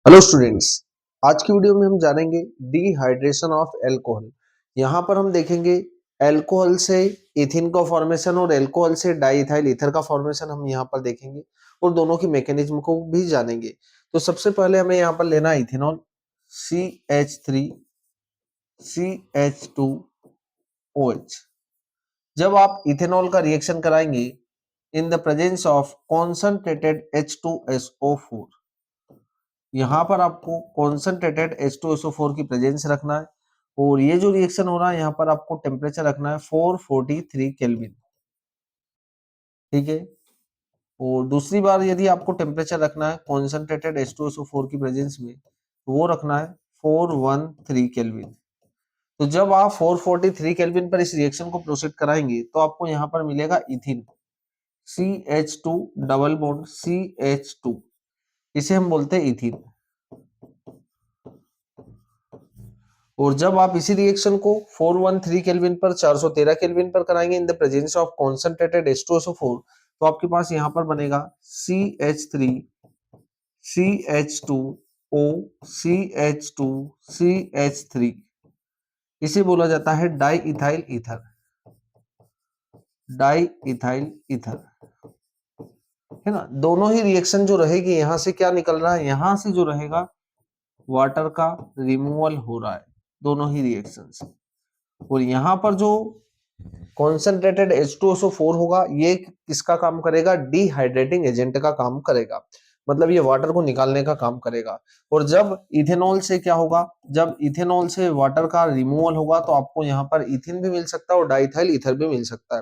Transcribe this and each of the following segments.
Hello students, आज की video में हम जानेंगे डिहाइड्रेशन ऑफ अल्कोहल। यहाँ पर हम देखेंगे अल्कोहल से इथिन का फॉर्मेशन और अल्कोहल से डाइइथाइल ईथर का फॉर्मेशन हम यहाँ पर देखेंगे और दोनों की मैकेनिज्म को भी जानेंगे। तो सबसे पहले हमें यहाँ पर लेना है इथेनॉल CH3CH2OH। जब आप इथेनॉल का रिएक्शन कराएंगे in the presence of concentrated H2SO4, यहाँ पर आपको कॉन्सेंट्रेटेड H2SO4 की प्रेजेंस रखना है और ये जो रिएक्शन हो रहा है यहाँ पर आपको टेम्परेचर रखना है 443 केल्विन। ठीक है, और दूसरी बार यदि आपको टेम्परेचर रखना है कॉन्सेंट्रेटेड H2SO4 की प्रेजेंस में तो वो रखना है 413 केल्विन। तो जब आप 443 केल्विन पर इस रिएक्शन को प्रोसीड कराएंगे तो आपको यहाँ पर मिलेगा इथिन CH2 डबल बॉन्ड CH2, इसे हम बोलते हैं इथिन। और जब आप इसी रिएक्शन को 413 केल्विन पर 413 केल्विन पर कराएंगे in the presence of concentrated H2SO4 तो आपके पास यहाँ पर बनेगा CH3 CH2O CH2 CH3, इसे बोला जाता है डाइइथाइल ईथर। डाइइथाइल ईथर है ना। दोनों ही रिएक्शन जो रहेगी यहाँ से क्या निकल रहा है, यहाँ से जो रहेगा वाटर का रिमूवल हो रहा है दोनों ही रिएक्शन से। और यहाँ पर जो कॉन्सेंट्रेटेड H2SO4 होगा ये किसका काम करेगा, डिहाइड्रेटिंग एजेंट का काम करेगा, मतलब ये वाटर को निकालने का काम करेगा। और जब इथेनॉल से क्या होगा, जब इथेनॉल से वाटर का रिमूवल होगा तो आपको यहाँ पर इथिन भी मिल सकता है और डाइइथाइल ईथर भी मिल सकता है।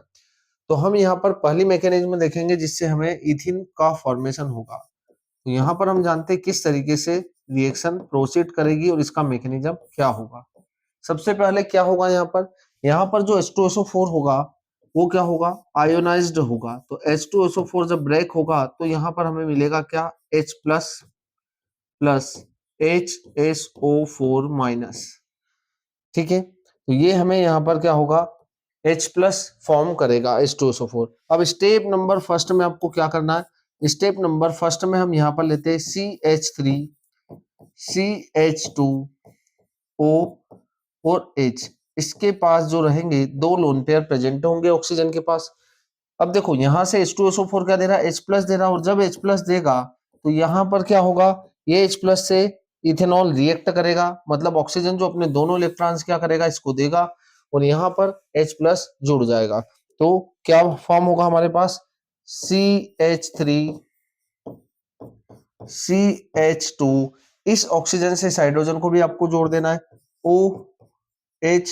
तो हम यहाँ पर पहली मैकेनिज्म देखेंगे जिससे हमें इथिन का फॉर्मेशन होगा। तो यहाँ पर हम जानते हैं किस तरीके से रिएक्शन प्रोसीड करेगी और इसका मैकेनिज्म क्या होगा। सबसे पहले क्या होगा, यहाँ पर जो H2SO4 होगा वो क्या होगा, आयोनाइज्ड होगा। तो H2SO4 जब ब्रेक होगा तो यहाँ पर हमें मिलेगा क्या, H plus plus HSO4 minus. ठीक है, तो ये हमें यहाँ पर क्या होगा, H प्लस फॉर्म करेगा H2SO4। अब स्टेप नंबर फर्स्ट में आपको क्या करना है, स्टेप नंबर फर्स्ट में हम यहाँ पर लेते हैं CH3 CH2O और H। इसके पास जो रहेंगे दो लोन पेयर प्रेजेंट होंगे ऑक्सीजन के पास। अब देखो यहाँ से H2SO4 क्या दे रहा है, H प्लस दे रहा है, और जब H प्लस देगा तो यहाँ पर क्या होगा, ये H प्लस से इथेनॉल रिएक्ट करेगा, मतलब ऑक्सीजन जो अपने दोनों इलेक्ट्रॉन्स क्या करेगा, इसको देगा और यहाँ पर H प्लस जुड़ जाएगा। तो क्या फॉर्म होगा हमारे पास, CH3 CH2, इस ऑक्सीजन से इस हाइड्रोजन को भी आपको जोड़ देना है OH,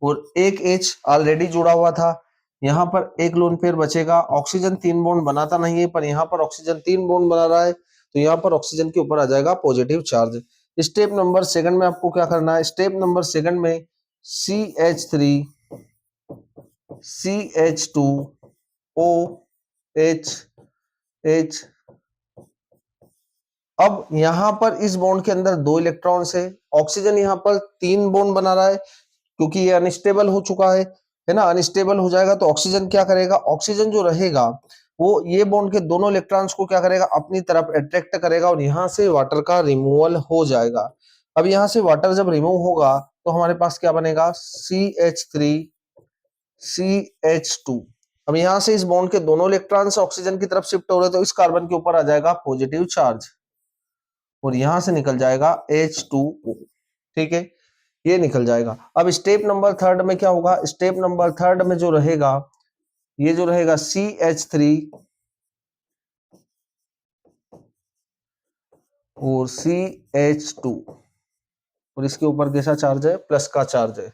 और एक H ऑलरेडी जुड़ा हुआ था, यहाँ पर एक लोन पेयर बचेगा। ऑक्सीजन 3 बॉन्ड बनाता नहीं है पर यहाँ पर ऑक्सीजन 3 बॉन्ड बना रहा है, तो यहाँ पर ऑक्सीजन के ऊपर आ जाएगा positive charge. Step number second में आपको क्या करना है, स्टेप नंबर सेकंड में CH3 CH2 OH H। अब यहाँ पर इस बॉन्ड के अंदर 2 इलेक्ट्रॉन्स है, ऑक्सीजन यहाँ पर 3 बॉन्ड बना रहा है क्योंकि ये अनस्टेबल हो चुका है ना। अनस्टेबल हो जाएगा तो ऑक्सीजन क्या करेगा, ऑक्सीजन जो रहेगा वो ये बॉन्ड के दोनों इलेक्ट्रॉन्स को क्या करेगा, अपनी तरफ अट्रैक्ट करेगा और यहाँ से वाटर का रिमूवल हो जाएगा। अब यहाँ से वाटर जब रिमूव होगा तो हमारे पास क्या बनेगा, CH3 CH2। अब यहाँ से इस बॉन्ड के दोनों इलेक्ट्रॉन्स ऑक्सीजन की तरफ शिफ्ट हो रहे हैं तो इस कार्बन के ऊपर आ जाएगा पॉजिटिव चार्ज और यहां से निकल जाएगा H2O। ठीक है, ये निकल जाएगा। अब स्टेप नंबर थर्ड में क्या होगा, स्टेप नंबर थर्ड में जो रहेगा, ये जो रहेगा CH3 और CH2 और इसके ऊपर कैसा चार्ज है, प्लस का चार्ज है।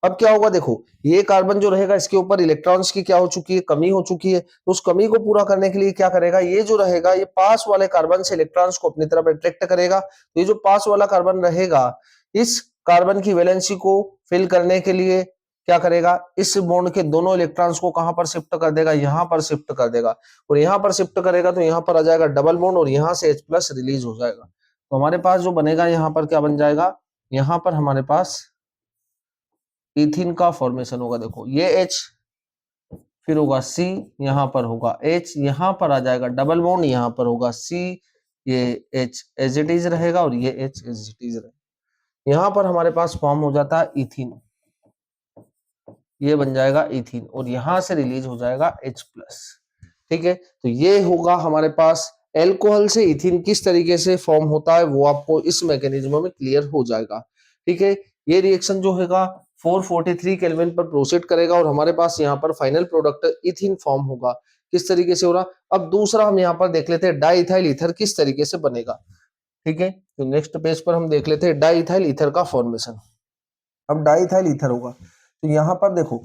अब क्या होगा, देखो ये कार्बन जो रहेगा इसके ऊपर इलेक्ट्रॉन्स की क्या हो चुकी है, कमी हो चुकी है। तो उस कमी को पूरा करने के लिए क्या करेगा, ये जो रहेगा ये पास वाले कार्बन से इलेक्ट्रॉन्स को अपनी तरफ अट्रैक्ट करेगा। तो ये जो पास वाला कार्बन रहेगा इस कार्बन की वैलेंसी को फिल करने के लिए क्या करेगा, इस बॉन्ड के दोनों इलेक्ट्रॉन्स को कहां पर शिफ्ट कर देगा, यहां पर शिफ्ट कर देगा। और यहां पर शिफ्ट करेगा तो यहां पर आ जाएगा डबल बॉन्ड और यहां से H प्लस रिलीज हो जाएगा। तो हमारे पास जो बनेगा यहाँ पर क्या बन जाएगा, यहाँ पर हमारे पास इथिन का फॉर्मेशन होगा। देखो ये H, फिर होगा C, यहाँ पर होगा H, यहाँ पर आ जाएगा डबल बॉन्ड, यहाँ पर होगा C, ये H एज इट इज रहेगा और ये H एज इट इज रहेगा। यहाँ पर हमारे पास फॉर्म हो जाता है इथीन, ये बन जाएगा इथीन और यहां से रिलीज हो जाएगा H प्लस। ठीक है, तो ये होगा हमारे पास एल्कोहल से इथीन किस तरीके से फॉर्म होता है, वो आपको इस मैकेनिज्म में क्लियर हो जाएगा। ठीक है, ये रिएक्शन जो हैगा 443 केल्विन पर प्रोसीड करेगा और हमारे पास यहाँ पर फाइनल प्रोडक्ट इथीन फॉर्म होगा। किस तरीके से हो रहा, अब दूसरा हम यहाँ पर देख लेते हैं डाइइथाइल ईथर किस तरीके से बनेगा। ठीक है, तो नेक्स्ट पेज पर हम देख लेते हैं डाइइथाइल ईथर का फॉर्मेशन। अब डाइइथाइल ईथर होगा तो यहाँ पर देखो,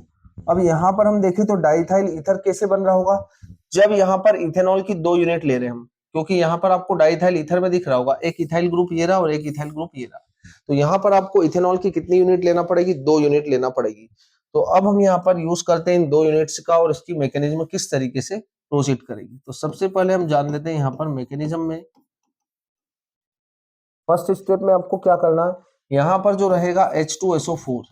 अब यहाँ पर हम देखें तो डाइइथाइल ईथर कैसे बन रहा होगा, जब यहाँ पर इथेनॉल की 2 यूनिट ले रहे हैं हम, क्योंकि यहाँ पर आपको डाइइथाइल ईथर में दिख रहा होगा एक इथाइल ग्रुप ये रहा और एक इथाइल ग्रुप ये रहा, तो यहाँ पर आपको इथेनॉल की कितनी यूनिट लेना पड़ेगी, 2 यूनिट लेना पड़ेगी। तो अब हम यहाँ पर यूज करते हैं इन 2 यूनिट्स का और इसकी मैकेनिज्म किस तरीके से प्रोसीड करेगी। तो सबसे पहले हम जान लेते हैं यहाँ पर मैकेनिज्म में। फर्स्ट स्टेप में आपको क्या करना है, यहाँ पर जो रहेगा H2SO4,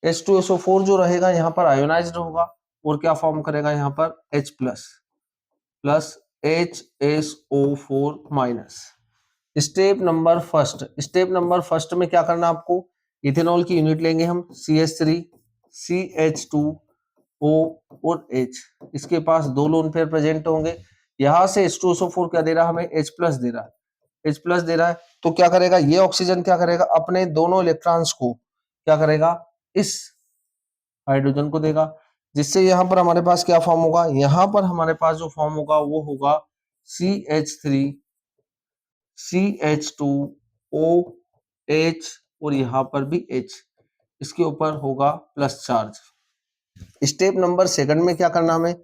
H2SO4 जो रहेगा यहाँ पर आयोनाइज्ड होगा और क्या फॉर्म करेगा यहाँ पर H plus plus HSO4 minus. Step number first में क्या करना आपको, इथेनॉल की यूनिट लेंगे हम CH3 CH2O और H, इसके पास 2 लोन पेयर प्रेजेंट होंगे। यहां से H2SO4 क्या दे रहा है हमें, H प्लस दे रहा है, H प्लस दे रहा है, तो क्या करेगा ये ऑक्सीजन, क्या करेगा अपने दोनों इलेक्ट्रॉन्स को क्या करेगा इस हाइड्रोजन को देगा, जिससे यहाँ पर हमारे पास क्या फॉर्म होगा, यहाँ पर हमारे पास जो फॉर्म होगा वो होगा CH3 CH2OH और यहाँ पर भी H, इसके ऊपर होगा plus charge. Step number second में क्या करना हमें,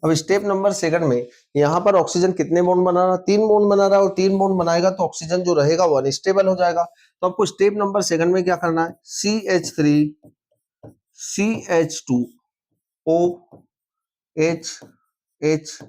अब स्टेप नंबर सेकंड में यहाँ पर ऑक्सीजन कितने बॉन्ड बना रहा है, 3 बॉन्ड बना रहा है और 3 बॉन्ड बनाएगा तो ऑक्सीजन जो रहेगा वो अनस्टेबल हो जाएगा। तो आपको स्टेप नंबर सेकंड में क्या करना है, CH3 CH2OH H,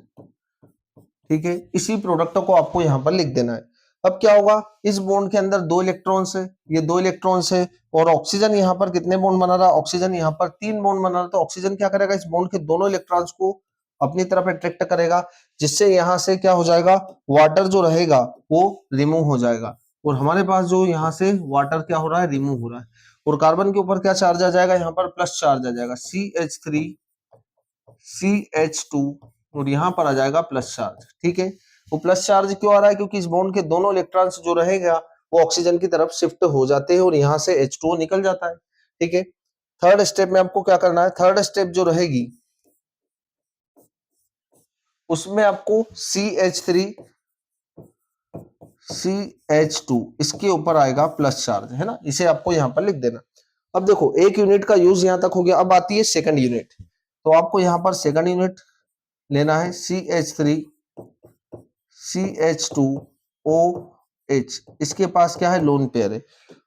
ठीक है, इसी प्रोडक्ट को आपको यहाँ पर लिख देना है। अब क्या होगा, इस बॉन्ड के अंदर 2 इलेक्ट्रॉन्स है, ये 2 इलेक्ट्रॉन्स है और ऑक्सीजन यहाँ पर कितने बॉन्ड बना रहा है, ऑक्सीजन यहाँ पर 3 बॉन्ड बना रहा है, तो ऑक्सीजन क्या करेगा इस बॉन्ड के दोनों इलेक्ट्रॉन्स को अपनी तरफ अट्रैक्ट करेगा, जिससे यहाँ से क्या हो जाएगा, वाटर जो रहेगा वो रिमूव हो जाएगा और हमारे पास जो यहाँ से वाटर क्या हो रहा है, रिमूव हो रहा है और कार्बन के ऊपर क्या चार्ज आ जाएगा, यहाँ पर प्लस चार्ज आ जाएगा CH3 CH2 और यहाँ पर आ जाएगा प्लस चार्ज। ठीक है, वो प्लस चार्ज क्यों आ रहा है, क्योंकि इस बॉन्ड के दोनों इलेक्ट्रॉन्स जो रहेगा वो ऑक्सीजन की तरफ शिफ्ट हो जाते हैं और यहाँ से H2O निकल जाता है। ठीक है, थर्ड स्टेप में आपको क्या करना है, थर्ड स्टेप जो रहेगी उसमें आपको CH3 CH2 इसके ऊपर आएगा प्लस चार्ज, है ना, इसे आपको यहाँ पर लिख देना। अब देखो एक यूनिट का यूज यहाँ तक हो गया, अब आती है सेकंड यूनिट, तो आपको यहाँ पर सेकंड यूनिट लेना है CH3 CH2OH, इसके पास क्या है, लोन पेयर है।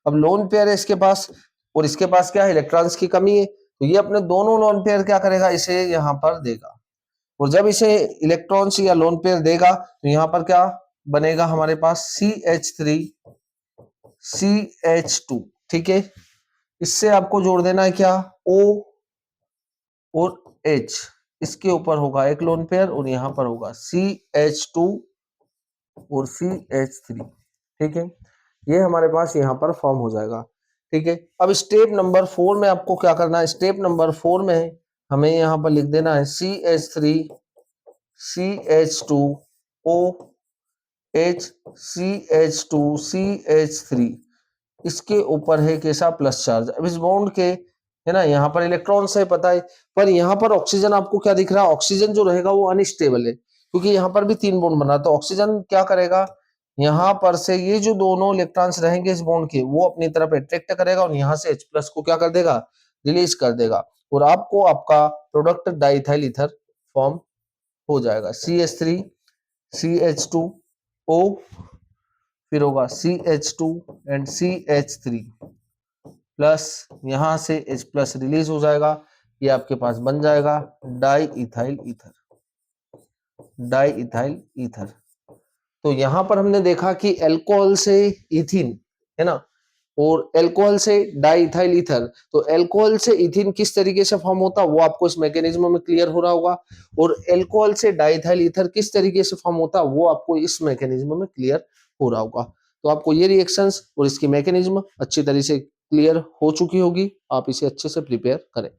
अब लोन पेयर है इसके पास और इसके पास क्या है, इलेक्ट्रॉन्स की कमी है, तो ये अपने दोनों लोन पेयर क्या करेगा, इसे यहाँ पर देगा और जब इसे इलेक्ट्रॉन्स या लोन पेयर देगा तो यहाँ पर क्या बनेगा हमारे पास CH3 CH2। ठीक है, इससे आपको जोड़ देना है क्या, O और H, इसके ऊपर होगा एक लोन पेयर और यहाँ पर होगा CH2 और CH3। ठीक है, ये हमारे पास यहाँ पर फॉर्म हो जाएगा। ठीक है, अब स्टेप नंबर 4 में आपको क्या करना है, स्टेप नंबर 4 में हमें यहाँ पर लिख देना है CH3 CH2OH CH2 CH3, इसके ऊपर है कैसा, प्लस चार्ज। अब इस बॉन्ड के है ना, यहाँ पर इलेक्ट्रॉन से पता है, पर यहाँ पर ऑक्सीजन आपको क्या दिख रहा है, ऑक्सीजन जो रहेगा वो अनस्टेबल है, क्योंकि यहाँ पर भी 3 बॉन्ड बना, तो ऑक्सीजन क्या करेगा, यहाँ पर से ये जो दोनों इलेक्ट्रॉन्स रहेंगे इस बॉन्ड के वो अपनी तरफ अट्रैक्ट करेगा और यहाँ से H प्लस को क्या कर देगा, रिलीज कर देगा और आपको आपका प्रोडक्ट डाइइथाइल ईथर फॉर्म हो जाएगा। CH3 CH2O फिर होगा CH2 एंड CH3 प्लस यहाँ से H प्लस रिलीज हो जाएगा, ये आपके पास बन जाएगा डाइइथाइल ईथर, डाइइथाइल ईथर। तो यहाँ पर हमने देखा कि अल्कोहल से इथीन, है ना, और अल्कोहल से डाइथाइल ईथर, तो अल्कोहल से इथिन किस तरीके से फॉर्म होता है वो आपको इस मैकेनिज्म में क्लियर हो रहा होगा, और अल्कोहल से डाइथाइल ईथर किस तरीके से फॉर्म होता है वो आपको इस मैकेनिज्म में क्लियर हो रहा होगा। तो आपको ये रिएक्शंस और इसकी मैकेनिज्म अच्छी तरह से क्लियर हो चुकी होगी, आप इसे अच्छे से प्रिपेयर करें।